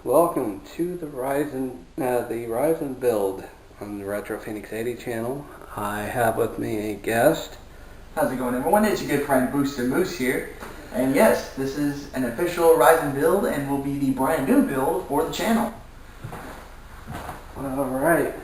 welcome to the Ryzen build on the Retro Phoenix 80 channel. I have with me a guest. How's it going, everyone? It's your good friend BoostDaMoose here. And yes, this is an official Ryzen build and will be the brand new build for the channel. Alright.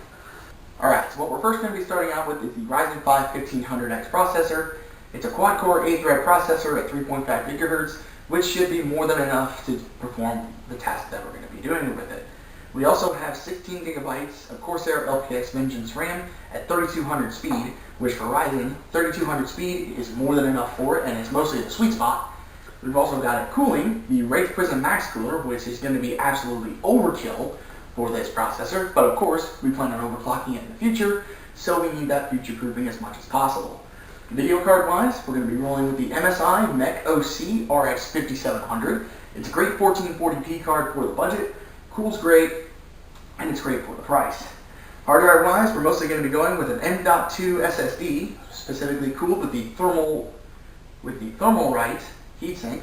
Alright, so what we're first going to be starting out with is the Ryzen 5 1500X processor. It's a quad-core 8-thread processor at 3.5 gigahertz, which should be more than enough to perform the task that we're going to be doing with it. We also have 16 gigabytes of Corsair LPX Vengeance RAM at 3200 speed, which for Ryzen, 3200 speed is more than enough for it, and it's mostly the sweet spot. We've also got it cooling, the Wraith Prism Max Cooler, which is going to be absolutely overkill for this processor, but of course, we plan on overclocking it in the future, so we need that future-proofing as much as possible. Video card wise, we're going to be rolling with the MSI Mech OC RX 5700. It's a great 1440p card for the budget, cools great, and it's great for the price. Hard drive wise, we're mostly going to be going with an M.2 SSD, specifically cooled with the Thermalright Heatsink.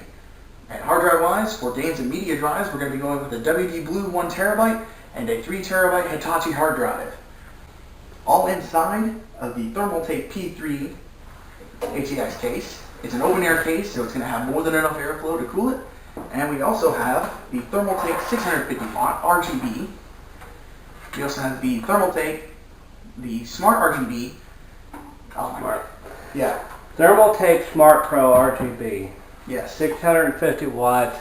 And hard drive wise, for games and media drives, we're going to be going with a WD Blue 1TB and a 3TB Hitachi hard drive. All inside of the Thermaltake P3 HEX case. It's an open air case, so it's going to have more than enough airflow to cool it. And we also have the Thermaltake 650 watt RGB. We also have the Thermaltake, the Smart RGB. Oh my god. Yeah. Thermaltake Smart Pro RGB. Yes. 650 watt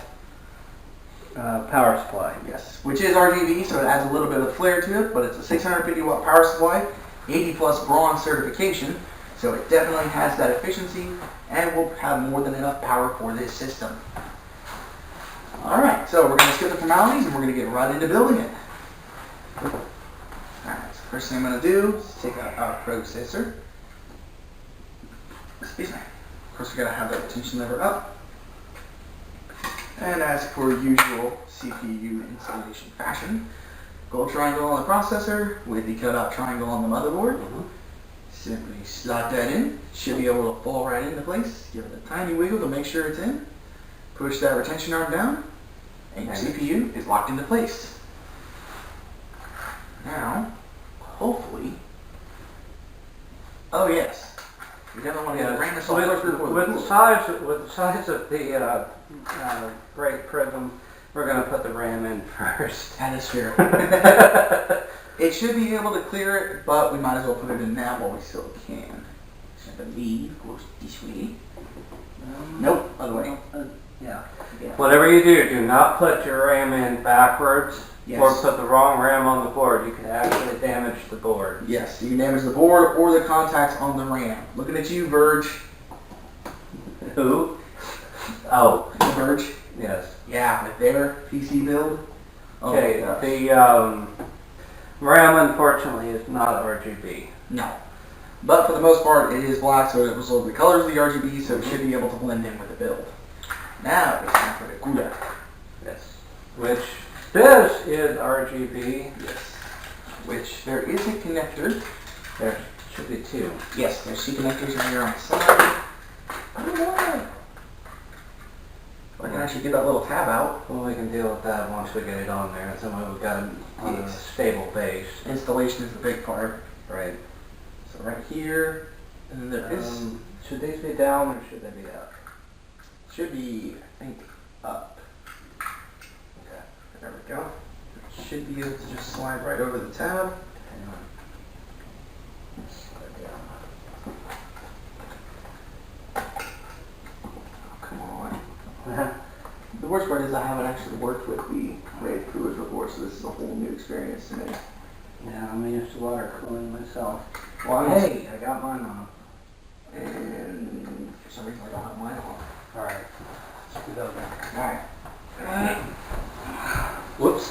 power supply. Yes. Which is RGB, so it adds a little bit of flair to it, but it's a 650 watt power supply, 80 plus bronze certification. So it definitely has that efficiency and will have more than enough power for this system. Alright, so we're going to skip the formalities and we're going to get right into building it. Alright, so first thing I'm going to do is take out our processor. Excuse me. Of course, we got to have that retention lever up. And as per usual CPU installation fashion, gold triangle on the processor with the cutout triangle on the motherboard. Simply slot that in. Should be able to fall right into place. Give it a tiny wiggle to make sure it's in. Push that retention arm down, and your CPU is locked into place. Now, hopefully, oh yes, we definitely want to get a random with the size of the Wraith Prism, we're going to put the RAM in first. That is fair. It should be able to clear it, but we might as well put it in now while we still can. I believe goes this way. Nope, other way. Yeah. Whatever you do not put your RAM in backwards, yes, or put the wrong RAM on the board. You can actually damage the board. Yes, you can damage the board or the contacts on the RAM. Looking at you, Verge. Who? Oh, Verge. Yes. Yeah, with their PC build. Okay, the RAM unfortunately is not RGB. No. But for the most part, it is black, so it will the colors of the RGB, so it should be able to blend in with the build. Now it's time for the cooler. Yes. Which this is RGB. Yes. Which there is a connector. There should be two. Yes, there's two connectors right here on the side. I can actually get that little tab out. Well, we can deal with that once we get it on there. So we've got it on a stable base. Installation is the big part. Right. So right here, and then there is... Should these be down or should they be up? Should be, I think, up. Okay. There we go. Should be able to just slide right over the tab. Hang on. Slide down. Oh, come on. The worst part is I haven't actually worked with the Wraith coolers before, so this is a whole new experience to me. Yeah, I'm used to water cooling myself. Well, hey, I got mine on. And for some reason I don't have mine on. Alright. Let's do that. Alright. Whoops.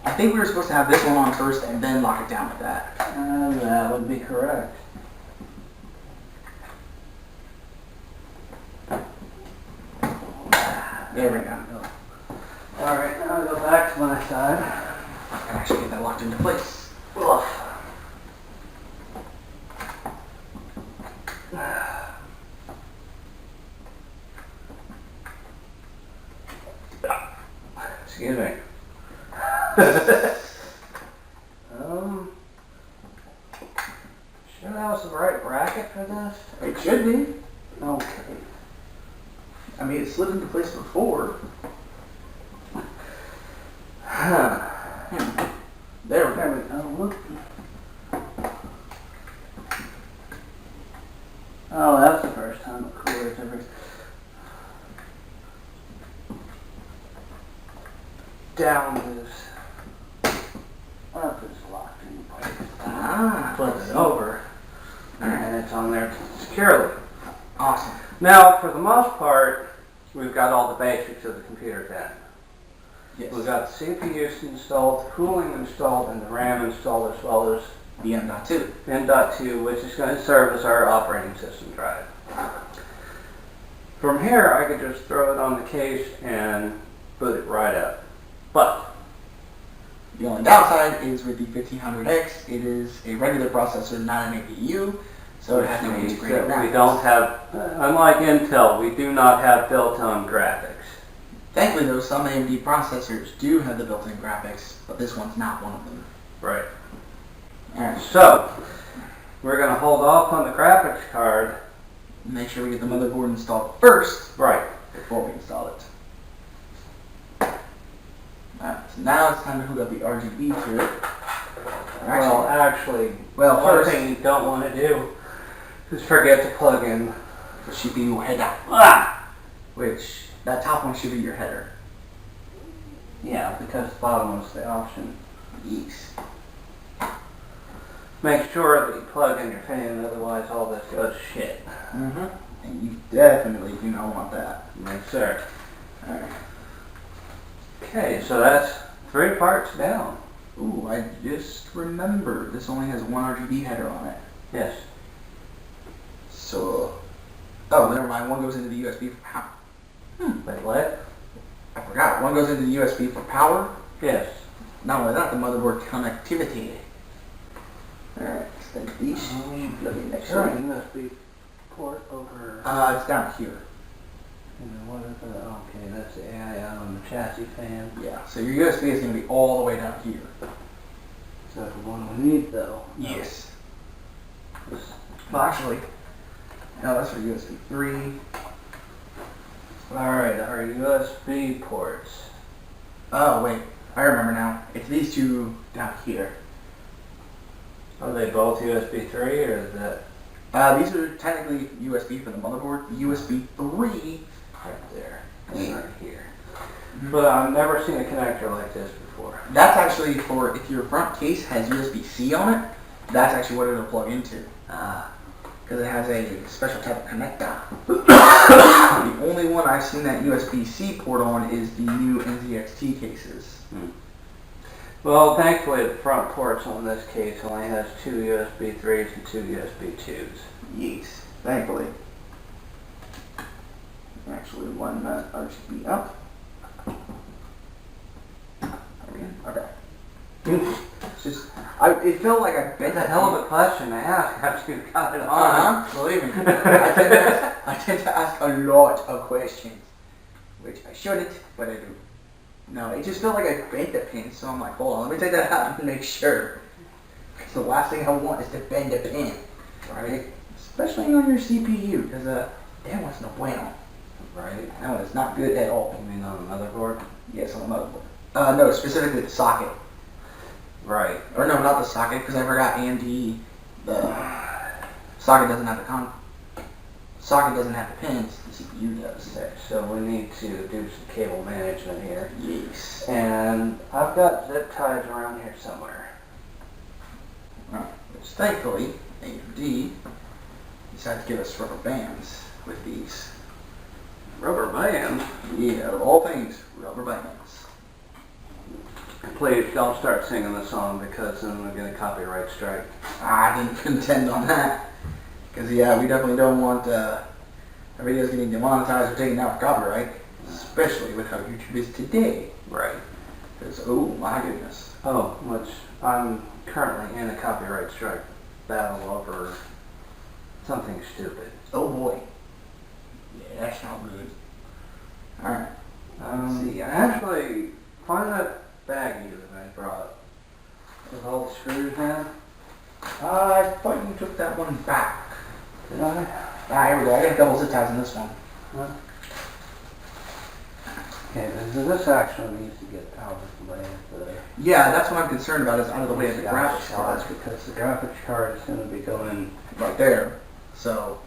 I think we were supposed to have this one on first and then lock it down with that. That would be correct. There we go. Alright, now I'll go back to my side. I can actually get that locked into place. Ugh. Excuse me. Should I have the right bracket for this? It should be. Okay. I mean, it slid into place before. There we go. Look. Oh, that's the first time a cooler's ever... Down is... Up is locked in place. Flip it over. And it's on there securely. Awesome. Now, for the most part, we've got all the basics of the computer then. Yes. We've got the CPUs installed, the cooling installed, and the RAM installed, as well as The M.2. M.2, which is going to serve as our operating system drive. From here, I could just throw it on the case and boot it right up. But The only downside is with the 1500X, it is a regular processor, not an APU, so it has no integrated graphics. we don't have, unlike Intel, we do not have built-on graphics. Thankfully though, some AMD processors do have the built-in graphics, but this one's not one of them. Right. Alright, So, we're going to hold off on the graphics card. make sure we get the motherboard installed first, Right. before we install it. Alright, so now it's time to hook up the RGB to it. Well, first thing you don't want to do is forget to plug in the CPU header, which that top one should be your header. Yeah, because the bottom was the option. Yes. Make sure that you plug in your fan, otherwise all this goes to shit. And you definitely do not want that. Yes, sir. Alright. Okay, so that's 3 parts down. Ooh, I just remembered this only has one RGB header on it. Yes. So, oh, never mind. One goes into the USB for power. Wait, what? I forgot. One goes into the USB for power. Yes. Not only that, the motherboard connectivity. Alright, extend these. Let me next Sure, one. USB port over. It's down here. And then what is the, okay, that's the AI out on the chassis fan. Yeah, so your USB is going to be all the way down here. Is that the one we need though? Yes. This- Well, actually, no, that's for USB 3. Alright, our USB ports. Oh, wait. I remember now. It's these two down here. Are they both USB 3 or is that? These are technically USB for the motherboard. The USB 3 right there. And right here. But I've never seen a connector like this before. That's actually for if your front case has USB-C on it, that's actually what it'll plug into. Because it has a special type of connector. The only one I've seen that USB-C port on is the new NZXT cases. Well, thankfully the front ports on this case only has 2 USB 3s and 2 USB 2s. Yes, thankfully. Actually, one RGB up. Okay. It's just, it felt like I bent That's a hell of a question to ask after you got it on. Believe me. I tend to ask a lot of questions, which I shouldn't, but I do. No, it just felt like I bent the pin, so I'm like, hold on, let me take that out and make sure. Because the last thing I want is to bend a pin, right? Especially on your CPU, because that one's no bueno. Right? That one is not good at all. You mean on the motherboard? Yes, on the motherboard. No, specifically the socket. Right. Or no, not the socket, because I forgot AMD. The socket doesn't have the socket doesn't have the pins. The CPU does. Okay, so we need to do some cable management here. Yes. And I've got zip ties around here somewhere. Which thankfully AMD decided to give us rubber bands with these. Rubber band? Yeah, of all things, rubber bands. Please don't start singing the song because then we'll get a copyright strike. I didn't contend on that. Because, yeah, we definitely don't want our videos getting demonetized or taken out for copyright. Especially with how YouTube is today. Right. Because, oh my goodness. Oh, which I'm currently in a copyright strike battle over something stupid. Oh boy. Yeah, that's not good. Alright. Actually, Find that baggie that I brought with all the screws in. I thought you took that one back. Did I? Here we go. I got double zip ties in this one. Huh? Okay, this actually needs to get out of the way of the... Yeah, that's what I'm concerned about, is out of the way of the graphics card. Because the graphics card is going to be going right there. So